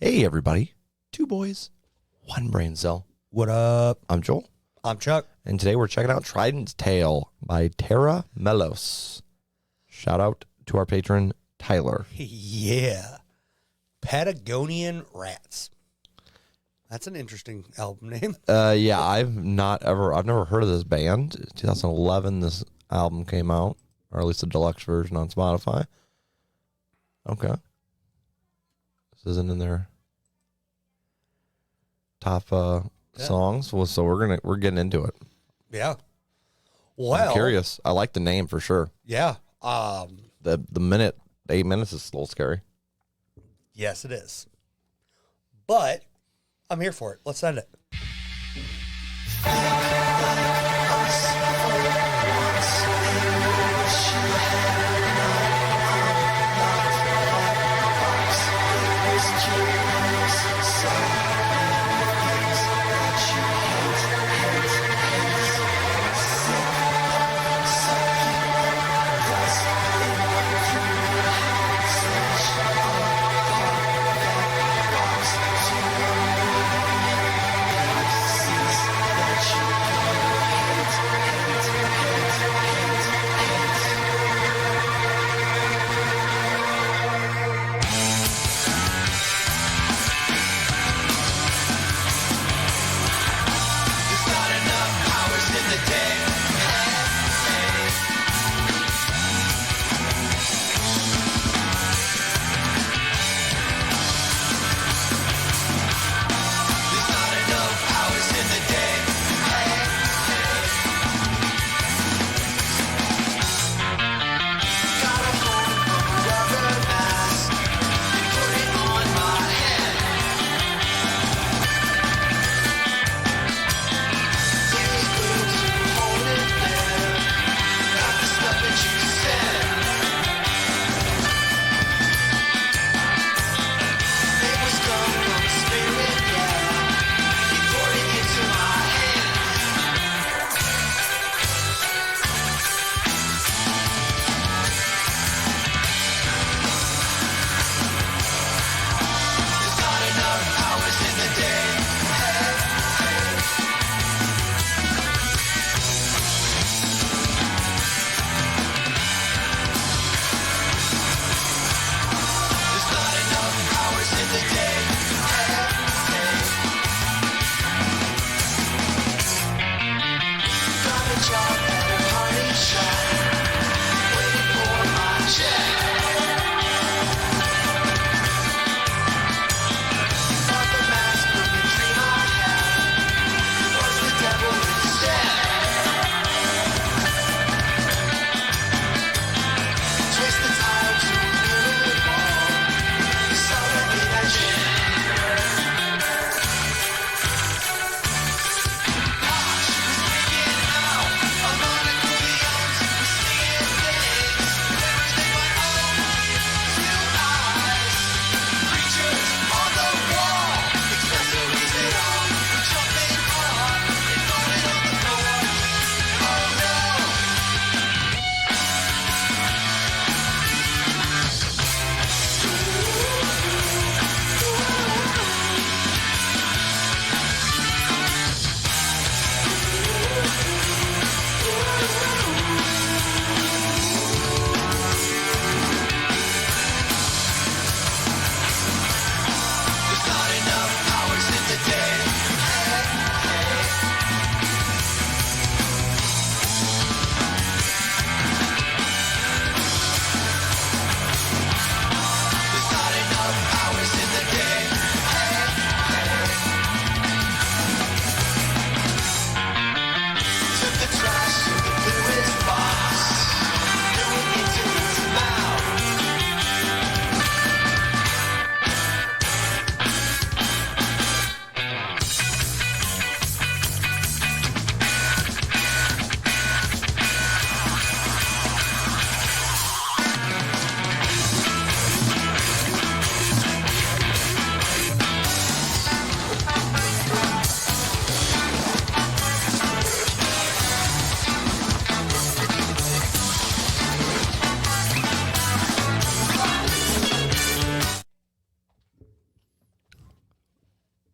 Hey, everybody. Two boys, one brain cell. What up? I'm Joel. I'm Chuck. And today we're checking out Trident's Tale by Tera, Melos. Shout out to our patron, Tyler. Yeah. Patagonian Rats. That's an interesting album name. Yeah, I've never heard of this band. 2011, this album came out, or at least a deluxe version on Spotify. Okay. This isn't in their top songs. Well, so we're getting into it. Yeah. Well, I'm curious. I like the name for sure. Yeah. The 8 minutes is a little scary. Yes, it is. But I'm here for it. Let's send it.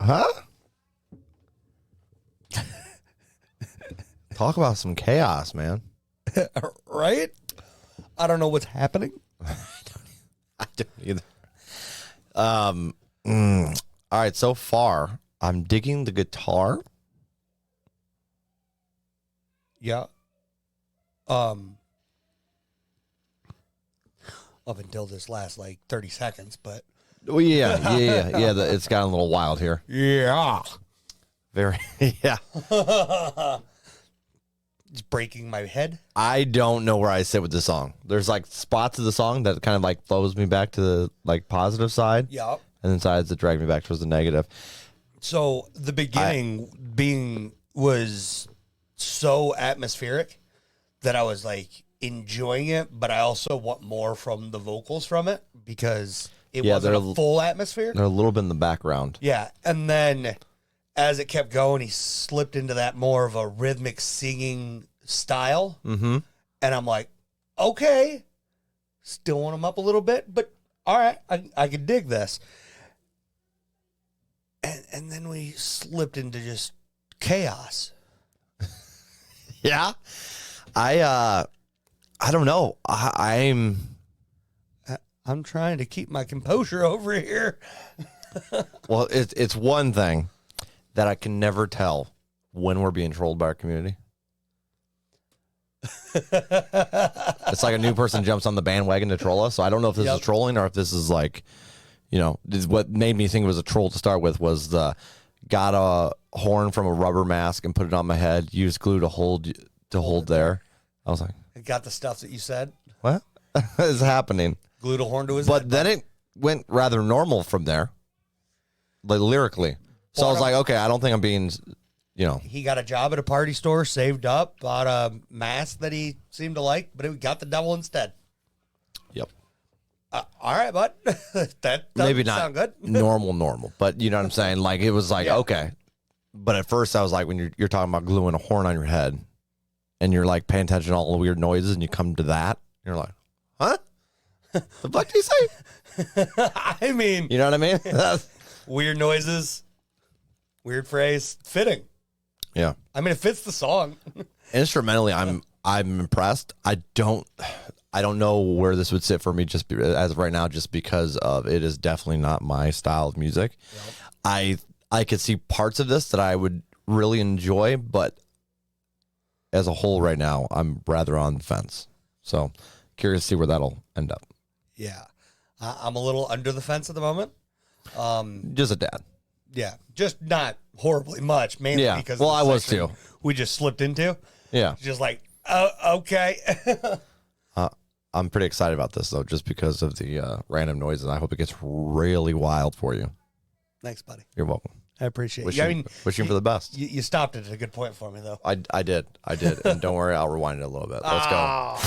Huh? Talk about some chaos, man. Right? I don't know what's happening. I don't either. All right, so far, I'm digging the guitar. Yeah. Up until this last like 30 seconds, but Well, yeah. It's gotten a little wild here. yeah. Very, yeah. It's breaking my head. I don't know where I sit with this song. There's like spots of the song that kind of like flows me back to the like positive side, Yeah. and then sides that drag me back towards the negative. So the beginning was so atmospheric that I was like enjoying it, but I also want more from the vocals from it because it wasn't a full atmosphere. They're a little bit in the background. Yeah. And then as it kept going, he slipped into that more of a rhythmic singing style. Mm-hmm. And I'm like, okay, still want him up a little bit, but all right, I can dig this. And then we slipped into just chaos. Yeah. I don't know. I'm trying to keep my composure over here. well, it's one thing that I can never tell when we're being trolled by our community. It's like a new person jumps on the bandwagon to troll us. So I don't know if this is trolling or if this is like, what made me think it was a troll to start with was got a horn from a rubber mask and put it on my head, used glue to hold there. I was like, I got the stuff that you said. what is happening? Glued a horn to his But head. then it went rather normal from there, like lyrically. So I was like, okay, I don't think I'm being, He got a job at a party store, saved up, bought a mask that he seemed to like, but it got the devil instead. Yep. All right, bud. That doesn't Maybe not sound good. normal, but you know what I'm saying? Like, it was like, okay. But at first I was like, when you're talking about gluing a horn on your head and you're like paying attention to all the weird noises and you come to that, you're like, huh? The fuck did he say? I mean, You know what I mean? weird noises, weird phrase, fitting. Yeah. I mean, it fits the song. Instrumentally, I'm impressed. I don't know where this would sit for me as of right now, just because of it is definitely not my style of music. Yep. I could see parts of this that I would really enjoy, but as a whole right now, I'm rather on the fence. So curious to see where that'll end up. Yeah. I'm a little under the fence at the moment. Just a dad. Yeah. Just not horribly much, mainly because of the I was section too. we just slipped into. Yeah. Just like, oh, okay. I'm pretty excited about this, though, just because of the random noises. I hope it gets really wild for you. Thanks, buddy. You're welcome. I appreciate it. Wishing for the best. You stopped it at a good point for me, though. I did. And don't worry, I'll rewind it a little bit. Let's go.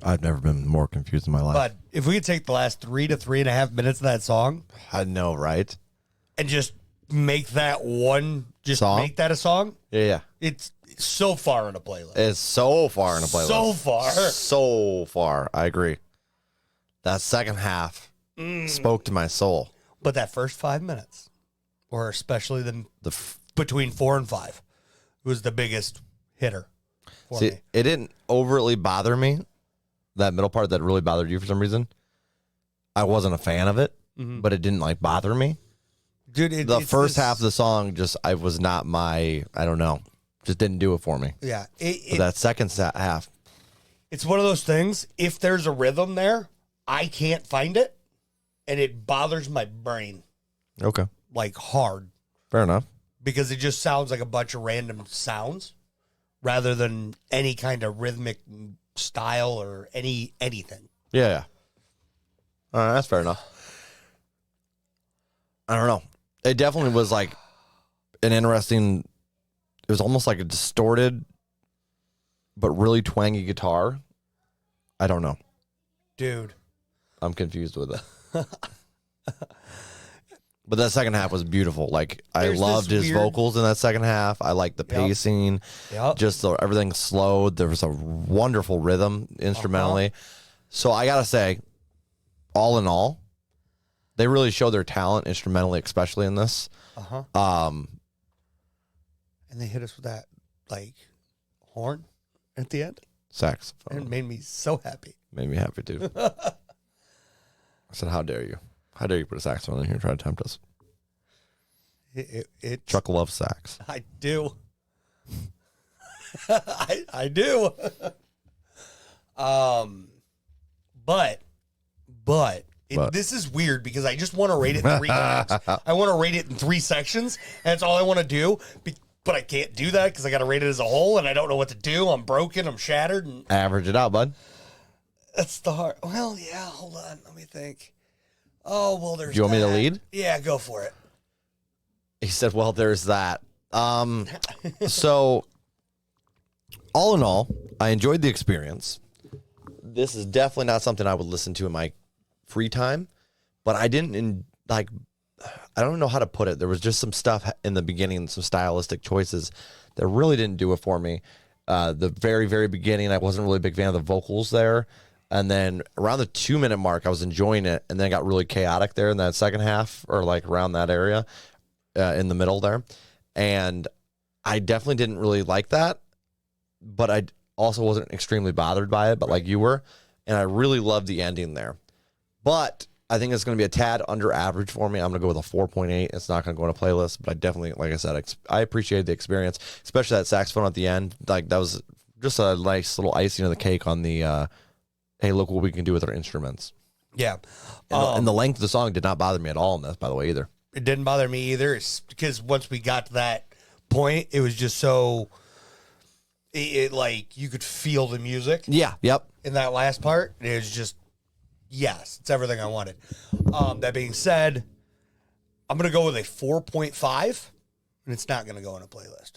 I've never been more confused in my life. But if we could take the last 3 to 3.5 minutes of that song I know, right? and just make that one, just Song? make that a song, Yeah. it's so far in a playlist. It's so far in a playlist. So far. So far. I agree. That second half spoke to my soul. But that first 5 minutes, or especially between 4 and 5, was the biggest hitter for See, me. it didn't overtly bother me. That middle part that really bothered you for some reason. I wasn't a fan of it, but it didn't like bother me. Dude, The first half of the song I was not I don't know, just didn't do it for me. Yeah. But that second half, It's one of those things, if there's a rhythm there, I can't find it, and it bothers my brain, okay, like hard, fair enough. because it just sounds like a bunch of random sounds rather than any kind of rhythmic style or anything. Yeah. All right, that's fair enough. I don't know. It definitely was like an interesting, it was almost like a distorted but really twangy guitar. I don't know. Dude. I'm confused with it. But that second half was beautiful. Like, I loved his vocals in that second half. I liked the pacing. Yep. Just everything slowed. There was a wonderful rhythm instrumentally. So I got to say, all in all, they really showed their talent instrumentally, especially in this. And they hit us with that, like, horn at the end. Saxophone. And it made me so happy. Made me happy, too. I said, how dare you? How dare you put a saxophone in here and try to tempt us? Chuck loves sax. I do. I do. But this is weird because I just want to rate it 3 times. I want to rate it in 3 sections, and that's all I want to do. But I can't do that because I got to rate it as a whole, and I don't know what to do. I'm broken. I'm shattered. And Average it out, bud. that's the hard. Well, yeah. Hold on. Let me think. Oh, well, there's. Do you want me to lead? Yeah, go for it. He said, well, there's that. So, all in all, I enjoyed the experience. This is definitely not something I would listen to in my free time, but I didn't I don't know how to put it. There was just some stuff in the beginning, some stylistic choices that really didn't do it for me. The very, very beginning, I wasn't really a big fan of the vocals there. And then around the 2-minute mark, I was enjoying it. And then it got really chaotic there in that second half, or like around that area in the middle there. And I definitely didn't really like that, but I also wasn't extremely bothered by it, but like you were. And I really loved the ending there. But I think it's going to be a tad under average for me. I'm going to go with a 4.8. It's not going to go in a playlist, but I definitely, like I said, I appreciated the experience, especially that saxophone at the end. Like that was just a nice little icing on the cake on the, hey, look what we can do with our instruments. Yeah. And the length of the song did not bother me at all in this, by the way, either. It didn't bother me either. It's because once we got to that point, it was just so, it like you could feel the music. Yeah. Yep. In that last part, it was just, yes, it's everything I wanted. That being said, I'm going to go with a 4.5, and it's not going to go in a playlist.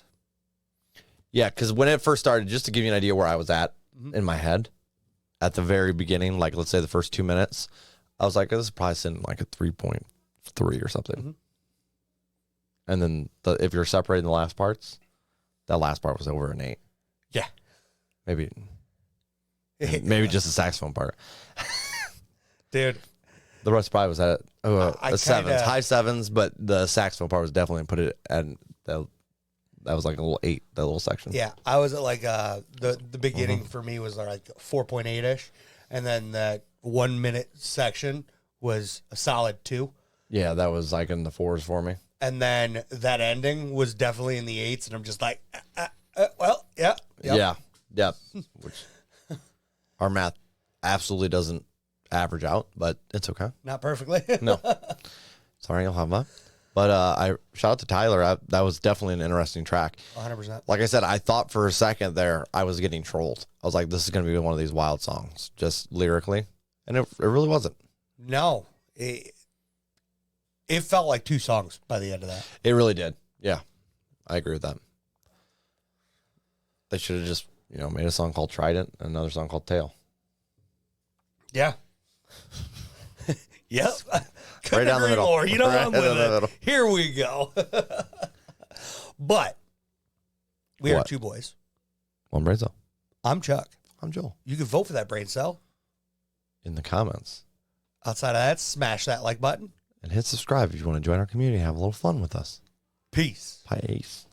Yeah, because when it first started, just to give you an idea where I was at in my head, at the very beginning, like let's say the first 2 minutes, I was like, this is probably sitting like a 3.3 or something. Mm-hmm. And then if you're separating the last parts, that last part was over an 8. Yeah. Maybe just the saxophone part. Dude. The rest probably was at sevens, high sevens, but the saxophone part was definitely put it at that was like a little 8, that little section. Yeah, I was at like the beginning for me was like 4.8-ish, and then that 1 minute section was a solid 2. Yeah, that was like in the 4s for me. And then that ending was definitely in the 8s, and I'm just like, well, yeah. Yep. Yeah. Which our math absolutely doesn't average out, but it's okay. Not perfectly. No. Sorry, I'll have that. But I shout out to Tyler. That was definitely an interesting track. 100%. Like I said, I thought for a second there I was getting trolled. I was like, this is going to be one of these wild songs, just lyrically. And it really wasn't. No. It felt like 2 songs by the end of that. It really did. Yeah. I agree with that. They should have just, made a song called Trident and another song called Tail. Yeah. Yep. Right down the middle. More. You know, right I'm with it. Here we go. But we are 2 boys. One brain cell. I'm Chuck. I'm Joel. You can vote for that brain cell. In the comments. Outside of that, smash that like button. And hit subscribe if you want to join our community and have a little fun with us. Peace. Peace.